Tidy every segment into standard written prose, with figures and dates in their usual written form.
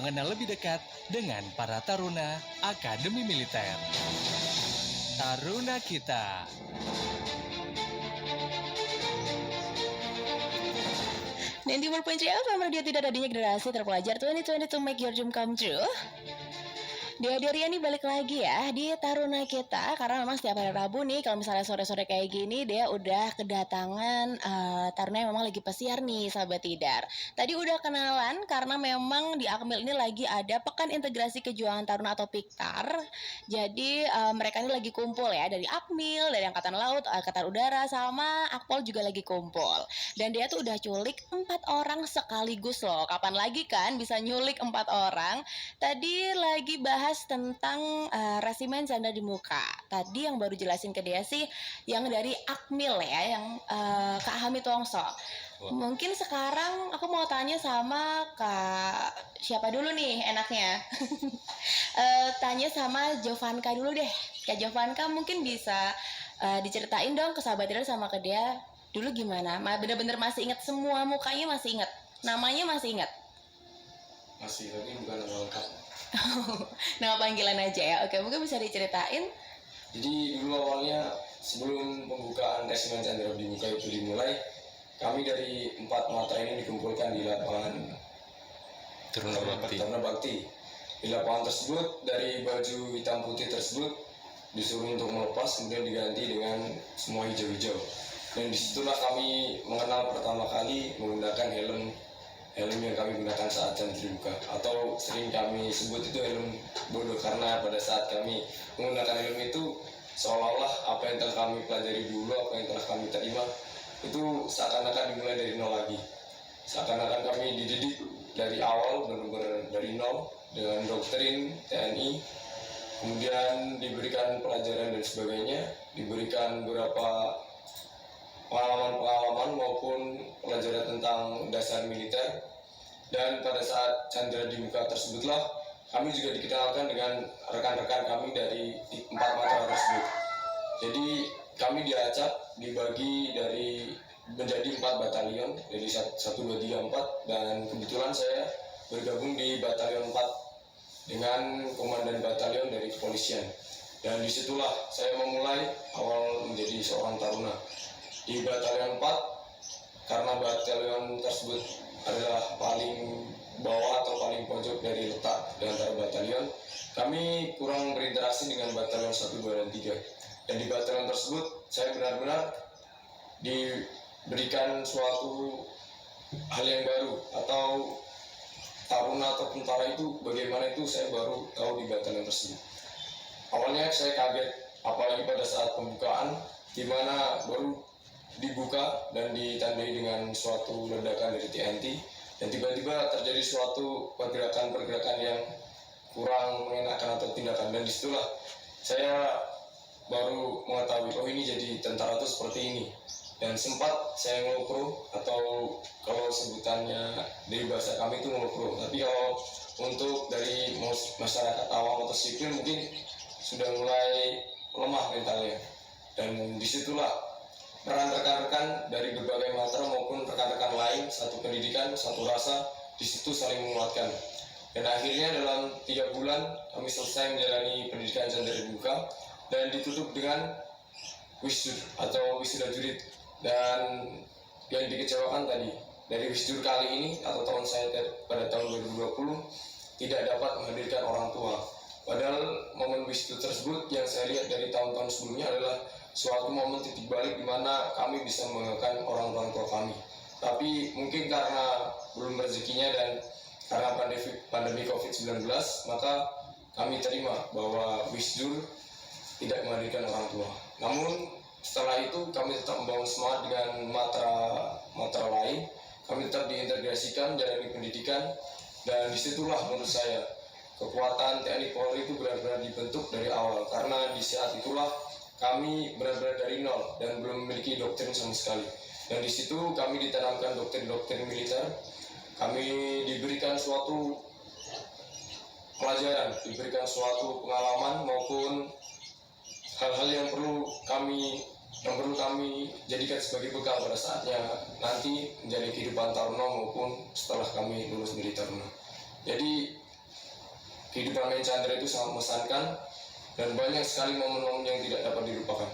mengenal lebih dekat dengan para taruna Akademi Militer. Taruna Kita. 94.3 FM Radio Tidak Adanya Generasi Terpelajar 2020 to make your dream come true. Dia nih balik lagi ya di Taruna Kita, karena memang setiap hari Rabu nih kalau misalnya sore-sore kayak gini dia udah kedatangan taruna yang memang lagi pesiar nih sahabat Tidar. Tadi udah kenalan karena memang di Akmil ini lagi ada Pekan Integrasi Kejuangan Taruna atau PIKTAR. Jadi mereka ini lagi kumpul ya dari Akmil, dari Angkatan Laut, Angkatan Udara sama Akpol juga lagi kumpul. Dan dia tuh udah culik 4 orang sekaligus loh. Kapan lagi kan bisa nyulik 4 orang? Tadi lagi bahas tentang resimen canda di muka. Tadi yang baru jelasin ke dia sih yang dari Akmil ya, yang Kak Hamid Wongso. Mungkin sekarang aku mau tanya sama Kak siapa dulu nih enaknya? Tanya sama Jovanka dulu deh. Kak Jovanka mungkin bisa diceritain dong ke sahabat Tidar sama ke dia dulu gimana? Bener-bener masih ingat semua mukanya, masih ingat namanya, masih ingat? Masih, tapi bukan nama lengkap. Nama panggilan aja ya. Oke, mungkin bisa diceritain. Jadi dulu awalnya sebelum pembukaan resimen canda di muka itu dimulai, kami dari 4 matra ini dikumpulkan di lapangan Taruna Bakti. Di lapangan tersebut, dari baju hitam putih tersebut disuruh untuk melepas, kemudian diganti dengan semua hijau-hijau. Dan disitulah kami mengenal pertama kali menggunakan helm yang kami gunakan saat canda di muka, atau sering kami sebut itu helm bodoh, karena pada saat kami menggunakan helm itu seolah-olah apa yang telah kami pelajari dulu, apa yang telah kami terima itu seakan-akan dimulai dari nol lagi. Seakan-akan kami dididik dari awal, benar-benar dari nol dengan doktrin TNI, kemudian diberikan pelajaran dan sebagainya, diberikan beberapa pengalaman maupun pelajaran tentang dasar militer. Dan pada saat canda di muka tersebutlah kami juga dikenalkan dengan rekan-rekan kami dari 4 matra tersebut. Jadi kami diacak, dibagi menjadi 4 batalion, dari 1, 2, 3, 4, dan kebetulan saya bergabung di batalion 4 dengan komandan batalion dari kepolisian. Dan disitulah saya memulai awal menjadi seorang taruna. Di batalion 4, karena batalion tersebut adalah paling bawah atau paling pojok dari letak di antara batalion, kami kurang berinteraksi dengan batalion 1, 2, dan 3. Dan di batalion tersebut saya benar-benar diberikan suatu hal yang baru, atau taruna atau tentara itu bagaimana itu saya baru tahu di batalion tersebut. Awalnya saya kaget, apalagi pada saat pembukaan, di mana baru dibuka dan ditandai dengan suatu ledakan dari TNT, dan tiba-tiba terjadi suatu pergerakan-pergerakan yang kurang mengenakan atau tindakan. Dan disitulah saya baru mengetahui, oh ini jadi tentara itu seperti ini. Dan sempat saya ngelukro, atau kalau sebutannya dari bahasa kami itu ngelukro, tapi kalau untuk dari masyarakat awam atau sipil mungkin sudah mulai lemah mentalnya. Dan disitulah peran rekan-rekan dari berbagai matra maupun rekan-rekan lain, satu pendidikan, satu rasa, di situ saling menguatkan. Dan akhirnya dalam 3 bulan kami selesai menjalani pendidikan canda di muka dan ditutup dengan wisdur atau wisuda jurid. Dan yang dikecewakan tadi, dari wisdur kali ini atau tahun saya pada tahun 2020 tidak dapat menghadirkan orang tua. Padahal momen wisuda tersebut yang saya lihat dari tahun-tahun sebelumnya adalah suatu momen titik balik di mana kami bisa mengenalkan orang tua kami. Tapi mungkin karena belum rezekinya dan karena pandemi COVID-19, maka kami terima bahwa wisdur tidak menghadirkan orang tua. Namun setelah itu kami tetap membangun semangat dengan matra lain. Kami tetap diintegrasikan jalani pendidikan, dan disitulah menurut saya kekuatan TNI Polri itu benar-benar dibentuk dari awal, karena di saat itulah kami benar-benar dari nol dan belum memiliki doktrin sama sekali. Dan di situ kami ditanamkan doktrin militer. Kami diberikan suatu pelajaran, diberikan suatu pengalaman maupun hal-hal yang perlu kami jadikan sebagai bekal pada saatnya nanti menjalani kehidupan taruna maupun setelah kami lulus dari taruna. Jadi kehidupan main Chandra itu sangat mengesankan dan banyak sekali momen-momen yang tidak dapat dilupakan.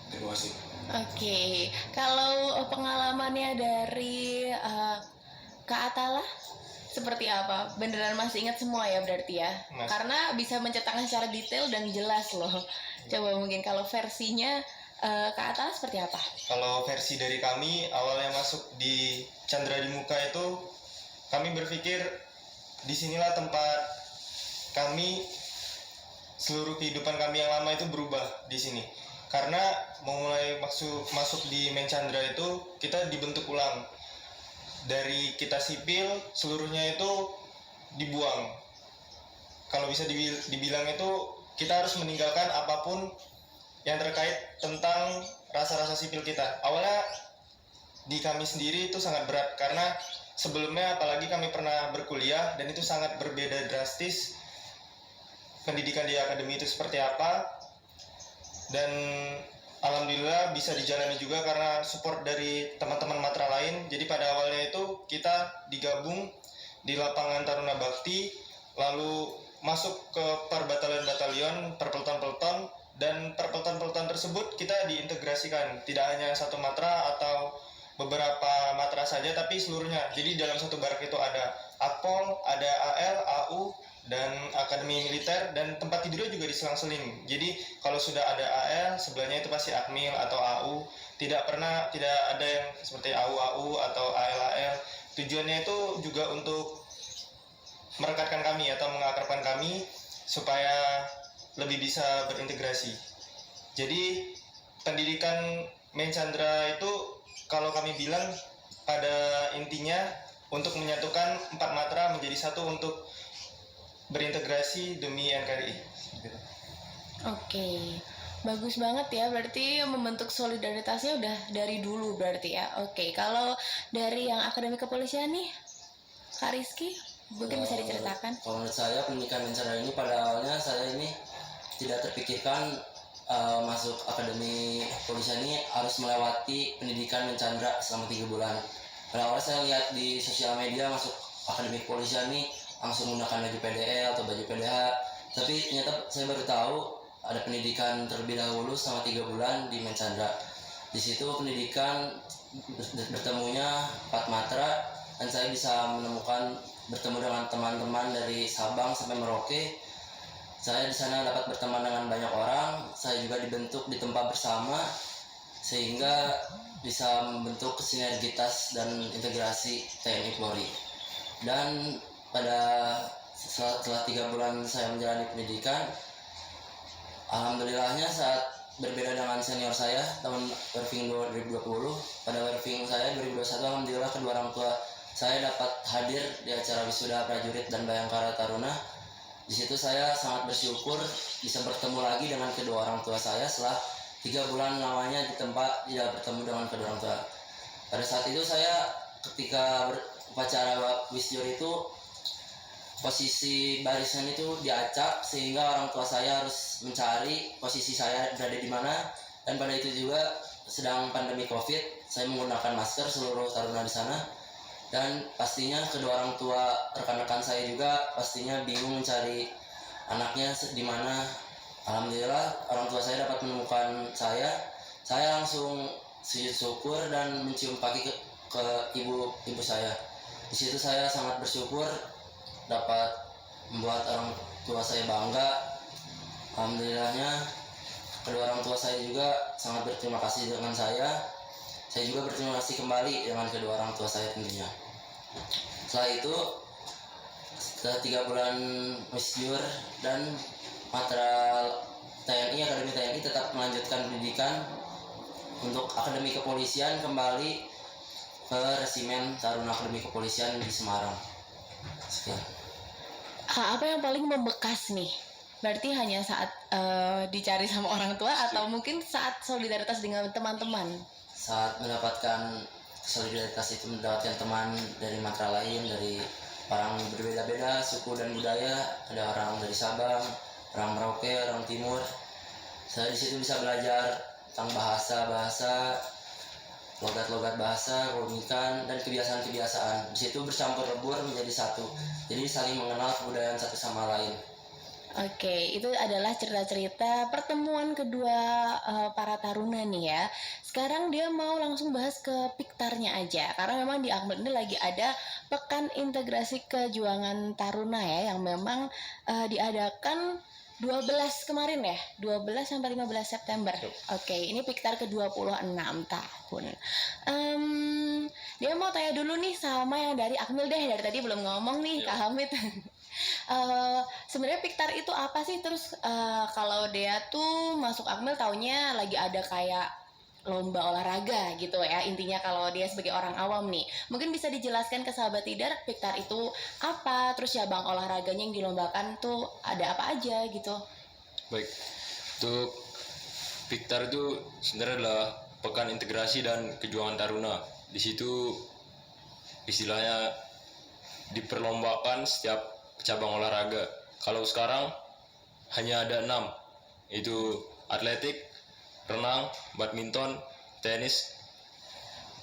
Terima kasih. Oke, kalau pengalamannya dari Kak Atala seperti apa? Beneran masih ingat semua ya berarti ya? Mas. Karena bisa menceritakan secara detail dan jelas loh. Coba mungkin kalau versinya Kak Atala seperti apa? Kalau versi dari kami awalnya masuk di Chandra di Muka itu, kami berpikir disinilah tempat kami, seluruh kehidupan kami yang lama itu berubah di sini. Karena memulai masuk di Main Chandra itu kita dibentuk ulang. Dari kita sipil seluruhnya itu dibuang. Kalau bisa dibilang itu kita harus meninggalkan apapun yang terkait tentang rasa-rasa sipil kita. Awalnya di kami sendiri itu sangat berat karena sebelumnya apalagi kami pernah berkuliah dan itu sangat berbeda drastis pendidikan di akademi itu seperti apa. Dan alhamdulillah bisa dijalani juga karena support dari teman-teman matra lain. Jadi pada awalnya itu kita digabung di lapangan Taruna Bakti, lalu masuk ke per batalion-batalion, per peloton-peloton, dan per peloton-peloton tersebut kita diintegrasikan. Tidak hanya satu matra atau beberapa matra saja, tapi seluruhnya. Jadi dalam satu barak itu ada Akpol, ada AL, AU, dan akademi militer, dan tempat tidurnya juga diselang-seling. Jadi kalau sudah ada AL, sebelahnya itu pasti Akmil atau AU. Tidak ada yang seperti AU atau AL. Tujuannya itu juga untuk merekatkan kami atau mengakrabkan kami supaya lebih bisa berintegrasi. Jadi pendidikan Main Chandra itu kalau kami bilang pada intinya untuk menyatukan 4 matra menjadi satu untuk berintegrasi demi NKRI. Oke, bagus banget ya. Berarti membentuk solidaritasnya udah dari dulu berarti ya. Oke, kalau dari yang akademi kepolisian nih, Kak Rizky, mungkin bisa diceritakan. Kalau menurut saya pendidikan Chandra ini pada awalnya saya ini tidak terpikirkan masuk akademi kepolisian ini harus melewati pendidikan Chandra selama 3 bulan. Pada awalnya saya lihat di sosial media masuk akademi kepolisian ini langsung menggunakan baju PDL atau baju PDH, tapi ternyata saya baru tahu ada pendidikan terlebih dahulu selama 3 bulan di Main Chandra. Di situ pendidikan bertemunya 4 matra dan saya bisa bertemu dengan teman-teman dari Sabang sampai Merauke. Saya di sana dapat berteman dengan banyak orang. Saya juga dibentuk di tempat bersama sehingga bisa membentuk sinergitas dan integrasi TNI Polri. Dan setelah 3 bulan saya menjalani pendidikan, alhamdulillahnya saat berbeda dengan senior saya tahun Werving 2020, pada Werving saya 2021 alhamdulillah kedua orang tua saya dapat hadir di acara wisuda prajurit dan Bayangkara Taruna. Di situ saya sangat bersyukur bisa bertemu lagi dengan kedua orang tua saya setelah 3 bulan lamanya di tempat tidak bertemu dengan kedua orang tua. Pada saat itu saya ketika upacara wisjur itu posisi barisan itu diacak sehingga orang tua saya harus mencari posisi saya berada di mana. Dan pada itu juga sedang pandemi COVID, saya menggunakan masker seluruh taruna di sana. Dan pastinya kedua orang tua rekan-rekan saya juga pastinya bingung mencari anaknya di mana. Alhamdulillah orang tua saya dapat menemukan saya. Saya langsung sujud syukur dan mencium kaki ke ibu saya. Di situ saya sangat bersyukur dapat membuat orang tua saya bangga. Alhamdulillahnya kedua orang tua saya juga sangat berterima kasih dengan saya. Saya juga berterima kasih kembali dengan kedua orang tua saya tentunya. Setelah itu, setelah 3 bulan wisjur dan matra TNI, Akademi TNI tetap melanjutkan pendidikan untuk Akademi Kepolisian kembali ke Resimen Taruna Akademi Kepolisian di Semarang. Sekian. Apa yang paling membekas nih? Berarti hanya saat dicari sama orang tua atau mungkin saat solidaritas dengan teman-teman? Saat mendapatkan solidaritas itu mendapatkan teman dari matra lain, dari orang berbeda-beda suku dan budaya. Ada orang dari Sabang, orang Merauke, orang Timur. Saya di situ bisa belajar tentang bahasa, logat-logat bahasa, keunikan, dan kebiasaan-kebiasaan. Di situ bercampur lebur menjadi satu. Jadi saling mengenal kebudayaan satu sama lain. Oke, itu adalah cerita-cerita pertemuan kedua para taruna nih ya. Sekarang dia mau langsung bahas ke Piktarnya aja, karena memang di Akmil ini lagi ada Pekan Integrasi Kejuangan Taruna ya, yang memang diadakan 12 kemarin ya, 12 sampai 15 September. Oke, ini Piktar ke-26 tahun. Dia mau tanya dulu nih sama yang dari Akmil deh, dari tadi belum ngomong nih Kak Hamid. Sebenarnya Piktar itu apa sih? Terus kalau dia tuh masuk Akmil taunya lagi ada kayak lomba olahraga gitu ya. Intinya kalau dia sebagai orang awam nih, mungkin bisa dijelaskan ke sahabat Tidar Piktar itu apa? Terus cabang olahraganya yang dilombakan tuh ada apa aja gitu? Baik, untuk Piktar itu sebenarnya adalah Pekan Integrasi dan Kejuangan Taruna. Di situ istilahnya diperlombakan setiap cabang olahraga. Kalau sekarang hanya ada 6, yaitu atletik, renang, badminton, tenis,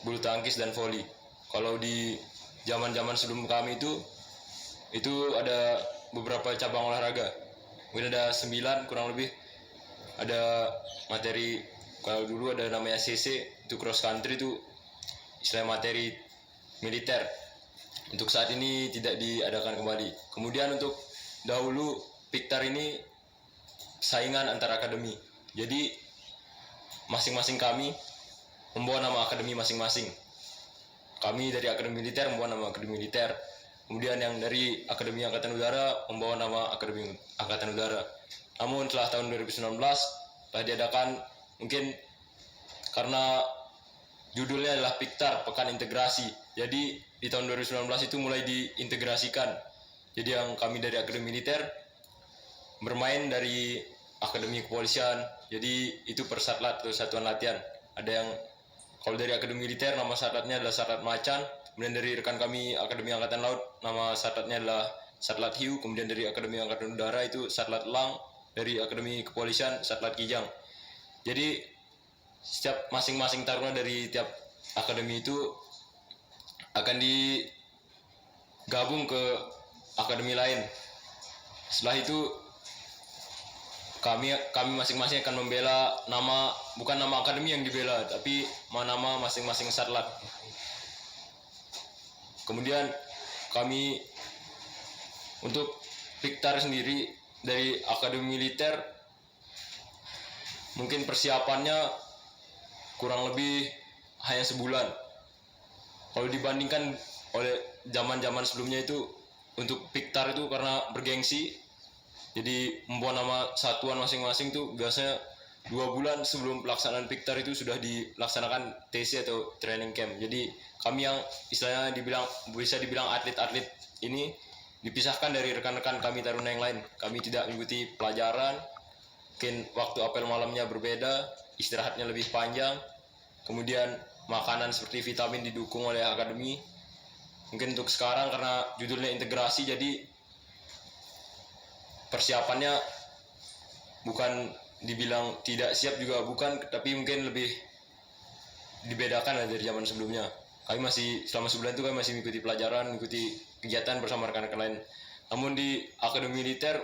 bulu tangkis, dan voli. Kalau di zaman-zaman sebelum kami itu ada beberapa cabang olahraga. Mungkin ada 9 kurang lebih. Ada materi, kalau dulu ada namanya CC, itu cross country, itu istilah materi militer. Untuk saat ini tidak diadakan kembali. Kemudian untuk dahulu Piktar ini saingan antar akademi. Jadi masing-masing kami membawa nama akademi masing-masing. Kami dari Akademi Militer membawa nama Akademi Militer. Kemudian yang dari Akademi Angkatan Udara membawa nama Akademi Angkatan Udara. Namun setelah tahun 2019 telah diadakan, mungkin karena judulnya adalah Piktar Pekan Integrasi. Jadi di tahun 2019 itu mulai diintegrasikan. Jadi yang kami dari Akademi Militer bermain dari Akademi Kepolisian. Jadi itu persatlat atau satuan latihan. Ada yang kalau dari Akademi Militer nama satlatnya adalah Satlat Macan. Kemudian dari rekan kami Akademi Angkatan Laut nama satlatnya adalah Satlat Hiu. Kemudian dari Akademi Angkatan Udara itu Satlat Elang. Dari Akademi Kepolisian Satlat Kijang. Jadi setiap masing-masing taruna dari tiap akademi itu akan digabung ke akademi lain. Setelah itu kami masing-masing akan membela nama, bukan nama akademi yang dibela, tapi nama masing-masing satlat. Kemudian kami untuk Piktar sendiri dari Akademi Militer mungkin persiapannya kurang lebih hanya sebulan. Kalau dibandingkan oleh zaman-zaman sebelumnya itu, untuk Piktar itu karena bergengsi, jadi membawa nama satuan masing-masing tuh biasanya 2 bulan sebelum pelaksanaan Piktar itu sudah dilaksanakan TC atau training camp. Jadi kami yang istilahnya bisa dibilang atlet-atlet ini dipisahkan dari rekan-rekan kami taruna yang lain. Kami tidak mengikuti pelajaran, mungkin waktu apel malamnya berbeda, istirahatnya lebih panjang. Kemudian makanan seperti vitamin didukung oleh akademi. Mungkin untuk sekarang karena judulnya integrasi, jadi persiapannya bukan dibilang tidak siap juga bukan, tapi mungkin lebih dibedakan dari zaman sebelumnya. Kami masih selama sebulan itu kami masih mengikuti pelajaran, mengikuti kegiatan bersama rekan-rekan lain. Namun di Akademi Militer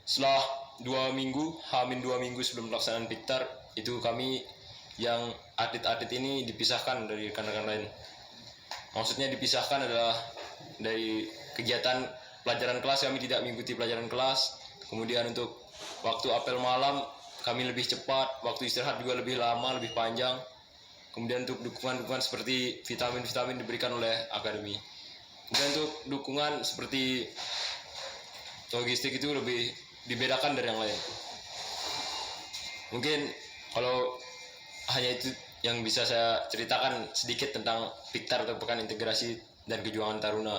setelah 2 minggu, H-2 minggu sebelum pelaksanaan Piktar, itu kami yang atlet-atlet ini dipisahkan dari rekan-rekan lain. Maksudnya dipisahkan adalah dari kegiatan pelajaran kelas, kami tidak mengikuti pelajaran kelas. Kemudian untuk waktu apel malam kami lebih cepat, waktu istirahat juga lebih lama, lebih panjang. Kemudian untuk dukungan-dukungan seperti vitamin-vitamin diberikan oleh akademi. Kemudian untuk dukungan seperti logistik itu lebih dibedakan dari yang lain. Mungkin kalau hanya itu yang bisa saya ceritakan sedikit tentang Piktar atau Pekan Integrasi dan Kejuangan Taruna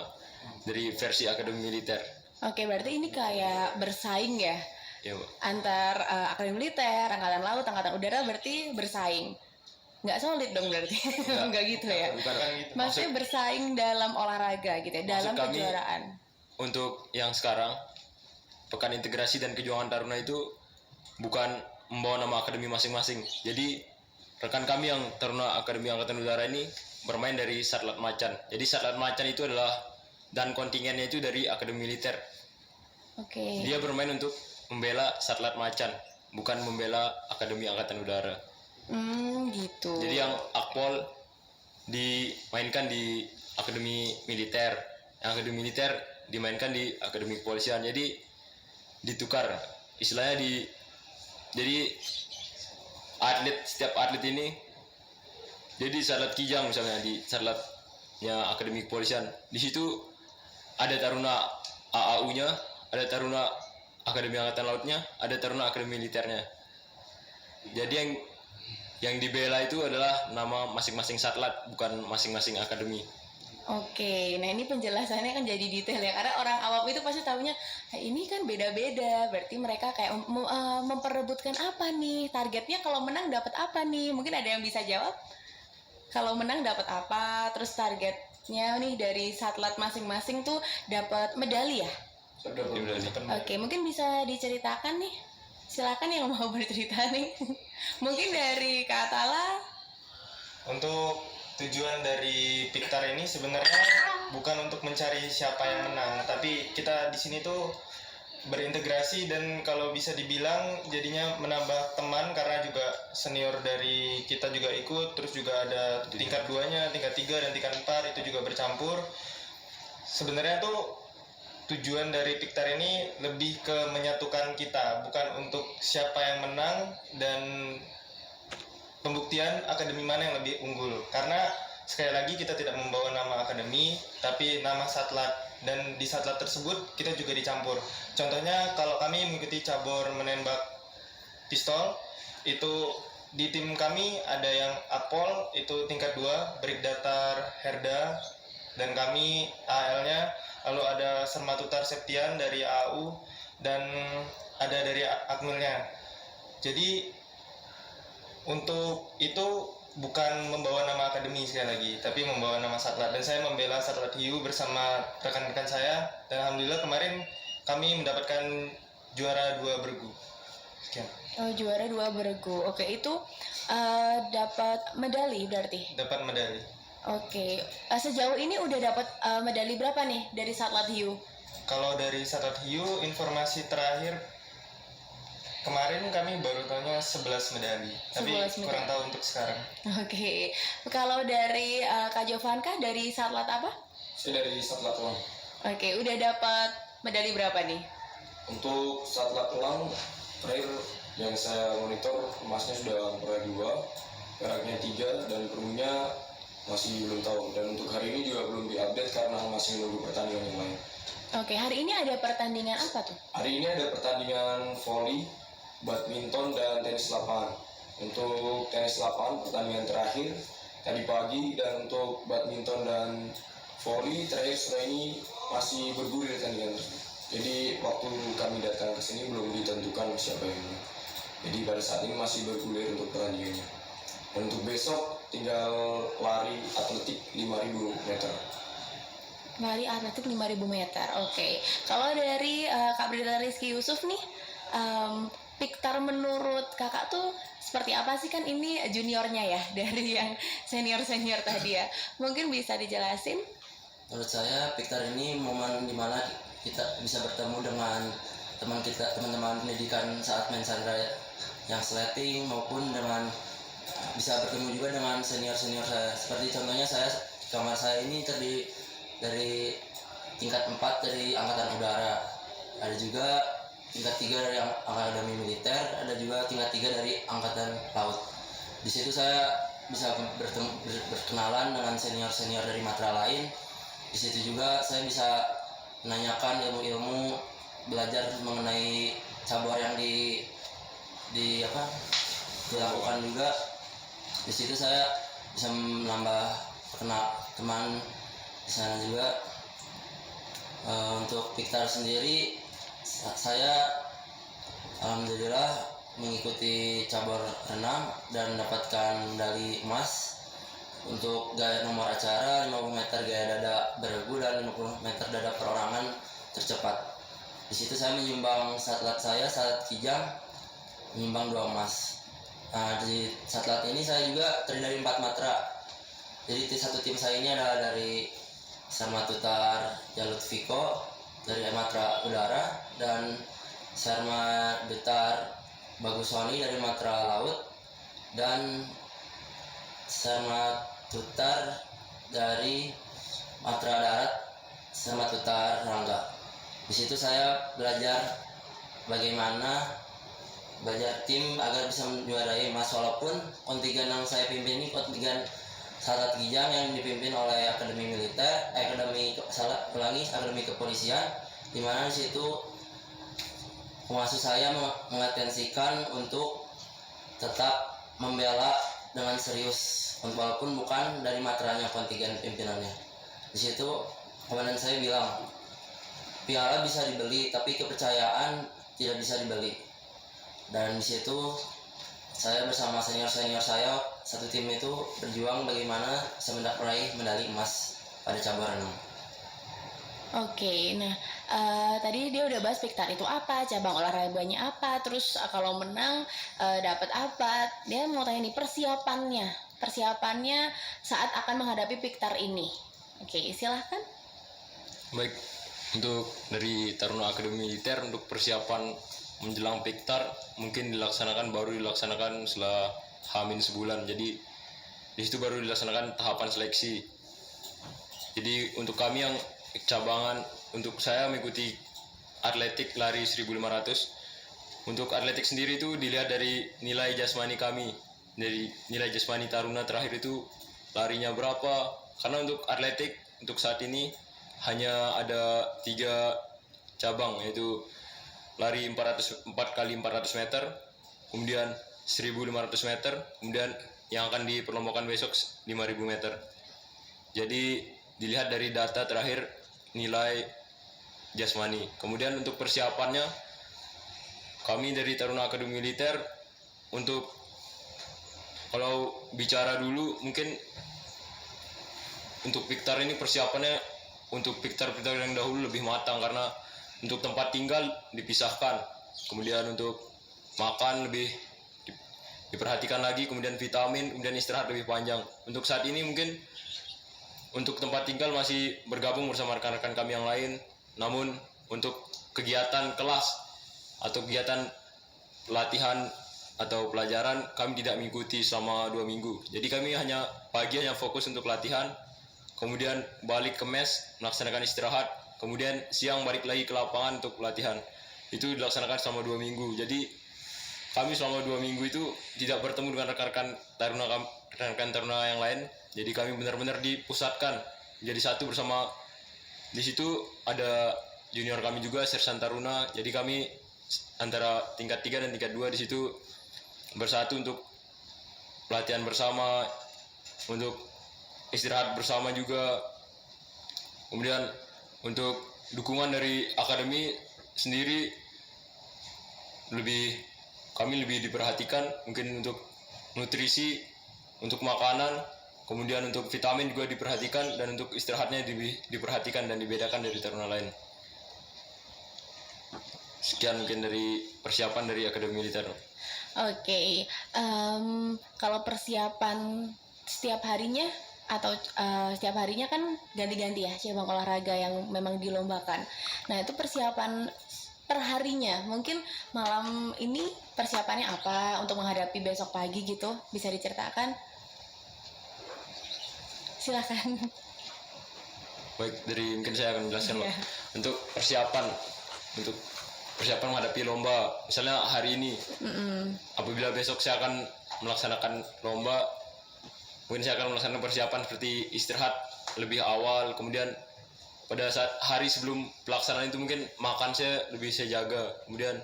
dari versi Akademi Militer. Oke, berarti ini kayak bersaing ya? Ya, Mbak. Antar Akademi Militer, Angkatan Laut, Angkatan Udara berarti bersaing. Nggak solid dong berarti? Nggak gitu ya? Bukan gitu. Maksudnya bersaing dalam olahraga gitu ya, dalam kami, kejuaraan. Untuk yang sekarang, Pekan Integrasi dan Kejuangan Taruna itu bukan membawa nama akademi masing-masing. Jadi rekan kami yang Taruna Akademi Angkatan Udara ini bermain dari Satlat Macan. Jadi Satlat Macan itu adalah, dan kontingennya itu dari Akademi Militer. Oke. Dia bermain untuk membela Satlat Macan, bukan membela Akademi Angkatan Udara. Gitu. Jadi yang Akpol dimainkan di Akademi Militer, yang Akademi Militer dimainkan di Akademi Kepolisian. Jadi ditukar istilahnya jadi setiap atlet ini jadi Satlat Kijang misalnya di Satlatnya Akademi Kepolisian, di situ ada taruna AAU-nya, ada taruna Akademi Angkatan Lautnya, ada taruna Akademi Militernya. Jadi yang dibela itu adalah nama masing-masing satlat, bukan masing-masing akademi. Oke, nah ini penjelasannya kan jadi detail ya, karena orang awam itu pasti tahunya ini kan beda-beda, berarti mereka kayak memperebutkan apa nih, targetnya kalau menang dapat apa nih, mungkin ada yang bisa jawab? Kalau menang dapat apa, terus targetnya nih dari satlat masing-masing tuh dapat medali ya? Oke, mungkin bisa diceritakan nih, silakan yang mau bercerita nih. Mungkin dari Kak Atala. Untuk tujuan dari Piktar ini sebenarnya bukan untuk mencari siapa yang menang, tapi kita di sini tuh berintegrasi dan kalau bisa dibilang jadinya menambah teman, karena juga senior dari kita juga ikut, terus juga ada tingkat 2-nya, tingkat 3 dan tingkat 4 itu juga bercampur. Sebenarnya tuh tujuan dari Piktar ini lebih ke menyatukan kita, bukan untuk siapa yang menang dan pembuktian akademi mana yang lebih unggul. Karena sekali lagi kita tidak membawa nama akademi, tapi nama satlat, dan di satlat tersebut kita juga dicampur. Contohnya kalau kami mengikuti cabur menembak pistol, itu di tim kami ada yang Akpol itu tingkat 2, Brigdatar Herda, dan kami AL-nya, lalu ada Sermatutar Septian dari AU, dan ada dari Akmilnya. Jadi untuk itu bukan membawa nama akademi sekali lagi, tapi membawa nama satlat, dan saya membela Satlat Hiu bersama rekan-rekan saya, dan alhamdulillah kemarin kami mendapatkan juara 2 bergu. Sekian. Oh, juara 2 bergu. Oke, itu dapat medali berarti? Dapat medali. Oke, sejauh ini udah dapat medali berapa nih dari Satlat Hiu? Kalau dari Satlat Hiu, informasi terakhir kemarin kami baru tahunya 11 medali, tapi 11 kurang medali. tahu untuk sekarang. Oke, kalau dari Kak Jovanka dari Satlat apa? Saya dari Satlat Elang. Oke, udah dapat medali berapa nih? Untuk Satlat Elang terakhir yang saya monitor, emasnya sudah pernah 2, peraknya 3, dan perungnya masih belum tahu. Dan untuk hari ini juga belum diupdate karena masih menunggu pertandingan yang lain. Oke, hari ini ada pertandingan apa tuh? Hari ini ada pertandingan voli, badminton, dan tenis lapangan. Untuk tenis lapangan pertandingan terakhir tadi pagi, dan untuk badminton dan voli terakhir sore ini masih bergulir pertandingan tersebut. Jadi waktu kami datang ke sini belum ditentukan siapa yang menang. Jadi pada saat ini masih bergulir untuk pertandingannya. Dan untuk besok tinggal lari atletik 5.000 meter. Lari atletik 5.000 meter. Oke. Kalau dari Kak Brita Rizky Yusuf nih, Piktar menurut kakak tuh seperti apa sih? Kan ini juniornya ya dari yang senior-senior tadi ya. Mungkin bisa dijelasin? Menurut saya Piktar ini momen dimana kita bisa bertemu dengan teman-teman pendidikan saat main sandra yang sleting, maupun dengan bisa bertemu juga dengan senior-senior saya. Seperti contohnya kamar saya ini terdiri dari tingkat 4 dari Angkatan Udara, ada juga tingkat 3 dari Akademi Militer, ada juga tingkat 3 dari Angkatan Laut. Di situ saya bisa berkenalan dengan senior-senior dari matra lain. Di situ juga saya bisa menanyakan ilmu-ilmu, belajar mengenai cabur yang dilakukan juga. Di situ saya bisa menambah teman di sana juga. Untuk Piktar sendiri, saya alhamdulillah mengikuti cabur renang dan mendapatkan medali emas untuk gaya nomor acara 50 meter gaya dada beregu dan 50 meter dada perorangan tercepat. Di situ saya menyumbang satlat kijang, menyumbang 2 emas. Nah, di satlat ini saya juga terdiri dari 4 matra. Jadi satu tim saya ini adalah dari Sarmatutar Jalut Viko dari Matra Udara, dan Sarma Dutar Baguswani dari Matra Laut, dan Sarma Tutar dari Matra Darat, Sarma Tutar Rangga. Di situ saya belajar bagaimana belajar tim agar bisa menjuarai emas, walaupun kontingen yang saya pimpin ini kontingen Salat Kijang yang dipimpin oleh Akademi Militer, Akademi Kepolisian, di mana di situ pengasuh saya mengatensikan untuk tetap membela dengan serius, walaupun bukan dari matranya kontingen pimpinannya. Di situ komandan saya bilang, piala bisa dibeli, tapi kepercayaan tidak bisa dibeli. Dan di situ saya bersama senior-senior saya satu tim itu berjuang bagaimana bisa meraih medali emas pada cabur renang. Oke, nah tadi dia udah bahas Piktar itu apa, cabang olahraganya apa, terus kalau menang dapat apa. Dia mau tanya nih persiapannya saat akan menghadapi Piktar ini. Oke, silahkan. Baik, untuk dari Taruna Akademi Militer untuk persiapan menjelang Piktar baru dilaksanakan setelah H- sebulan. Jadi di situ baru dilaksanakan tahapan seleksi. Jadi untuk kami yang cabangan, untuk saya mengikuti atletik lari 1500. Untuk atletik sendiri itu dilihat dari nilai jasmani kami. Dari nilai jasmani Taruna terakhir itu larinya berapa. Karena untuk atletik untuk saat ini hanya ada 3 cabang, yaitu lari 4 kali 400 meter, kemudian 1500 meter, kemudian yang akan diperlombakan besok 5000 meter. Jadi dilihat dari data terakhir nilai jasmani. Kemudian untuk persiapannya, kami dari Taruna Akademi Militer, untuk kalau bicara dulu mungkin untuk Piktar ini persiapannya untuk Piktar yang dahulu lebih matang, karena untuk tempat tinggal dipisahkan, kemudian untuk makan lebih diperhatikan lagi, kemudian vitamin, kemudian istirahat lebih panjang. Untuk saat ini mungkin untuk tempat tinggal masih bergabung bersama rekan-rekan kami yang lain, namun untuk kegiatan kelas atau kegiatan latihan atau pelajaran kami tidak mengikuti selama 2 minggu. Jadi kami hanya pagi hanya fokus untuk latihan, kemudian balik ke mes melaksanakan istirahat, kemudian siang balik lagi ke lapangan untuk latihan. Itu dilaksanakan selama 2 minggu. Jadi kami selama 2 minggu itu tidak bertemu dengan rekan-rekan Taruna yang lain. Jadi kami benar-benar dipusatkan jadi satu bersama. Di situ ada junior kami juga, Sersan Taruna. Jadi kami antara tingkat 3 dan tingkat 2 di situ bersatu untuk pelatihan bersama, untuk istirahat bersama juga. Kemudian untuk dukungan dari akademi sendiri kami lebih diperhatikan, mungkin untuk nutrisi, untuk makanan, kemudian untuk vitamin juga diperhatikan, dan untuk istirahatnya diperhatikan dan dibedakan dari taruna lain. Sekian mungkin dari persiapan dari Akademi Militer. Oke, kalau persiapan setiap harinya atau setiap harinya kan ganti-ganti ya cabang olahraga yang memang dilombakan. Nah itu persiapan per harinya, mungkin malam ini persiapannya apa untuk menghadapi besok pagi gitu, bisa diceritakan? Silakan. Baik, mungkin saya akan menjelaskan. Iya. Untuk persiapan menghadapi lomba, misalnya hari ini, apabila besok saya akan melaksanakan lomba, mungkin saya akan melaksanakan persiapan seperti istirahat lebih awal, kemudian pada saat hari sebelum pelaksanaan itu mungkin makan saya lebih saya jaga, kemudian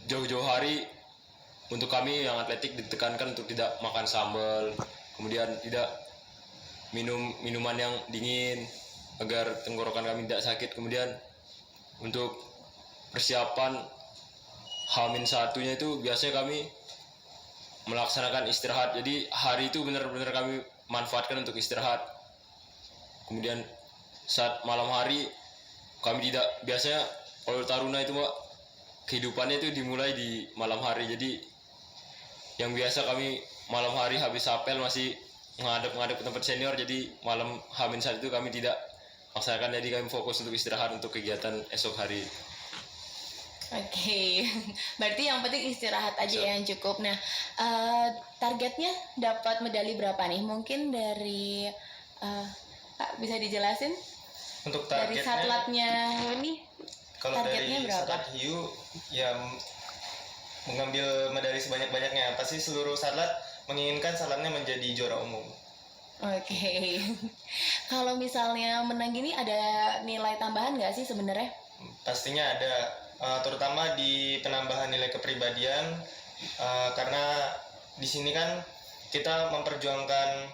jauh-jauh hari untuk kami yang atletik ditekankan untuk tidak makan sambal, kemudian tidak minum minuman yang dingin agar tenggorokan kami tidak sakit. Kemudian untuk persiapan H-1-nya itu biasanya kami melaksanakan istirahat. Jadi hari itu benar-benar kami manfaatkan untuk istirahat. Kemudian saat malam hari kami tidak, biasanya kalau taruna itu Mbak, kehidupannya itu dimulai di malam hari. Jadi yang biasa kami malam hari habis apel masih menghadap ke tempat senior, jadi malam H-1 itu kami tidak laksanakan, jadi kami fokus untuk istirahat untuk kegiatan esok hari. Oke, berarti yang penting istirahat aja Siap. ya yang cukup. Nah, targetnya dapat medali berapa nih? Mungkin dari Kak bisa dijelasin Untuk dari targetnya, satlatnya ini kalau targetnya dari berapa? Satlat Hiu ya mengambil medali sebanyak-banyaknya. Pasti seluruh satlat menginginkan satlatnya menjadi juara umum. Oke, kalau misalnya menang gini ada nilai tambahan nggak sih sebenarnya? Pastinya ada, terutama di penambahan nilai kepribadian, karena di sini kan kita memperjuangkan,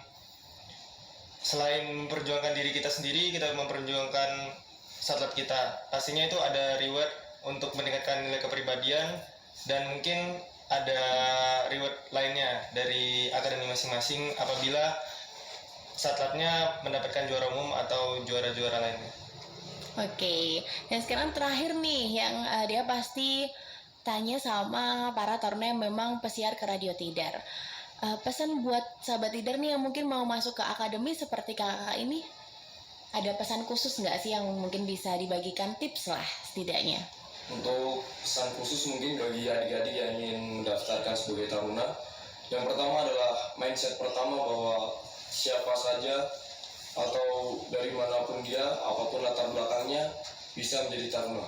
selain memperjuangkan diri kita sendiri, kita memperjuangkan satlat kita. Pastinya itu ada reward untuk meningkatkan nilai kepribadian, dan mungkin ada reward lainnya dari akademi masing-masing apabila satlatnya mendapatkan juara umum atau juara-juara lainnya. Oke, dan sekarang terakhir nih yang dia pasti tanya sama para taruna yang memang pesiar ke Radio Tidar. Pesan buat sahabat Tidar nih yang mungkin mau masuk ke akademi seperti kakak ini, ada pesan khusus nggak sih yang mungkin bisa dibagikan tips lah setidaknya? Untuk pesan khusus mungkin bagi adik-adik yang ingin mendaftarkan sebagai taruna, yang pertama adalah mindset pertama bahwa siapa saja atau dari manapun dia, apapun latar belakangnya, bisa menjadi taruna.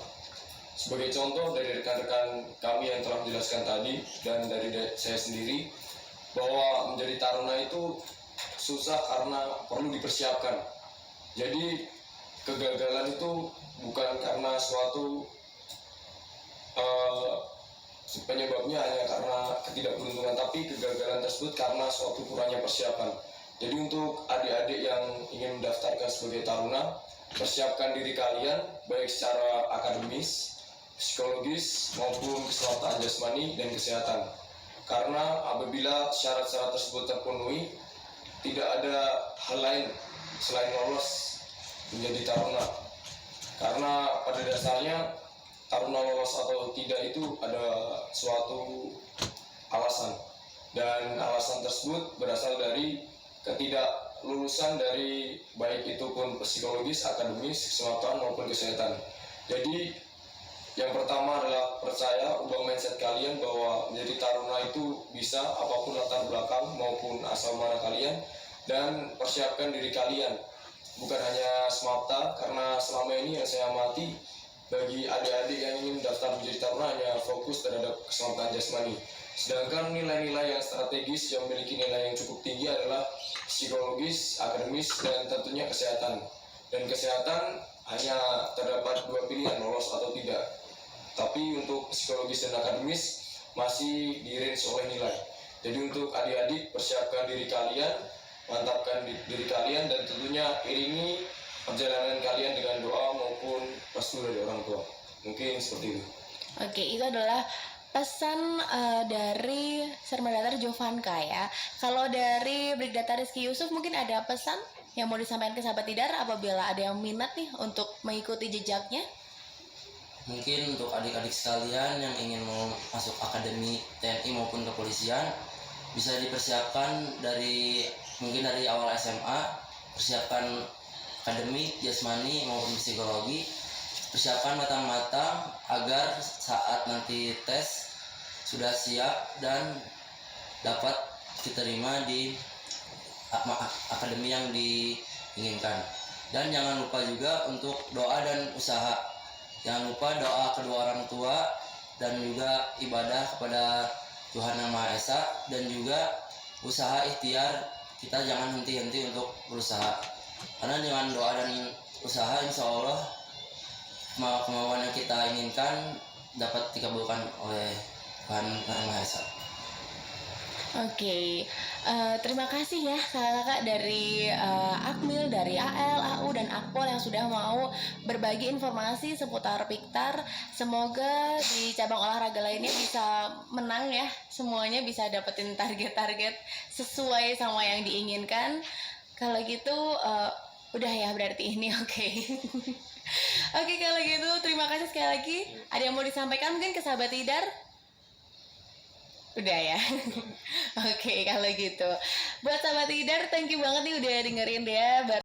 Sebagai contoh dari rekan-rekan kami yang telah menjelaskan tadi dan dari saya sendiri, bahwa menjadi taruna itu susah karena perlu dipersiapkan. Jadi kegagalan itu bukan karena suatu penyebabnya hanya karena ketidakberuntungan, tapi kegagalan tersebut karena suatu kurangnya persiapan. Jadi untuk adik-adik yang ingin mendaftarkan sebagai taruna, persiapkan diri kalian baik secara akademis, psikologis, maupun keselamatan jasmani dan kesehatan. Karena apabila syarat-syarat tersebut terpenuhi, tidak ada hal lain selain lolos menjadi taruna. Karena pada dasarnya taruna lolos atau tidak itu ada suatu alasan, dan alasan tersebut berasal dari ketidaklulusan dari baik itu pun psikologis, akademis, keselamatan maupun kesehatan. Jadi yang pertama adalah percaya, ubah mindset kalian bahwa menjadi taruna itu bisa apapun latar belakang maupun asal mana kalian, dan persiapkan diri kalian. Bukan hanya semata, karena selama ini yang saya amati, bagi adik-adik yang ingin daftar menjadi taruna hanya fokus terhadap keselamatan jasmani. Sedangkan nilai-nilai yang strategis yang memiliki nilai yang cukup tinggi adalah psikologis, akademis, dan tentunya kesehatan. Dan kesehatan hanya terdapat dua pilihan, lolos atau tidak. Tapi untuk psikologis dan akademis masih di-range oleh nilai. Jadi untuk adik-adik, persiapkan diri kalian, mantapkan diri kalian, dan tentunya iringi perjalanan kalian dengan doa maupun restu dari orang tua. Mungkin seperti itu. Oke, itu adalah pesan dari Sermadatar Jovanka ya. Kalau dari Brigdata Rizky Yusuf mungkin ada pesan yang mau disampaikan ke sahabat Tidar apabila ada yang minat nih untuk mengikuti jejaknya? Mungkin untuk adik-adik sekalian yang ingin mau masuk akademi TNI maupun kepolisian, bisa dipersiapkan mungkin dari awal SMA, persiapkan akademik, jasmani maupun psikologi, persiapkan matang-matang agar saat nanti tes sudah siap dan dapat diterima di akademi yang diinginkan. Dan jangan lupa juga untuk doa dan usaha. Jangan lupa doa kedua orang tua dan juga ibadah kepada Tuhan Yang Maha Esa, dan juga usaha ikhtiar, kita jangan henti-henti untuk berusaha. Karena dengan doa dan usaha insya Allah kemauan yang kita inginkan dapat dikabulkan oleh Tuhan Yang Maha Esa. Oke, terima kasih ya kakak-kakak dari Akmil, dari AL, AU, dan Akpol yang sudah mau berbagi informasi seputar Piktar. Semoga di cabang olahraga lainnya bisa menang ya, semuanya bisa dapetin target-target sesuai sama yang diinginkan. Kalau gitu udah ya berarti ini oke. Oke, kalau gitu terima kasih sekali lagi. Ada yang mau disampaikan mungkin ke sahabat Tidar? Udah ya. Oke, kalau gitu. Buat sahabat Tidar, thank you banget nih udah dengerin dia.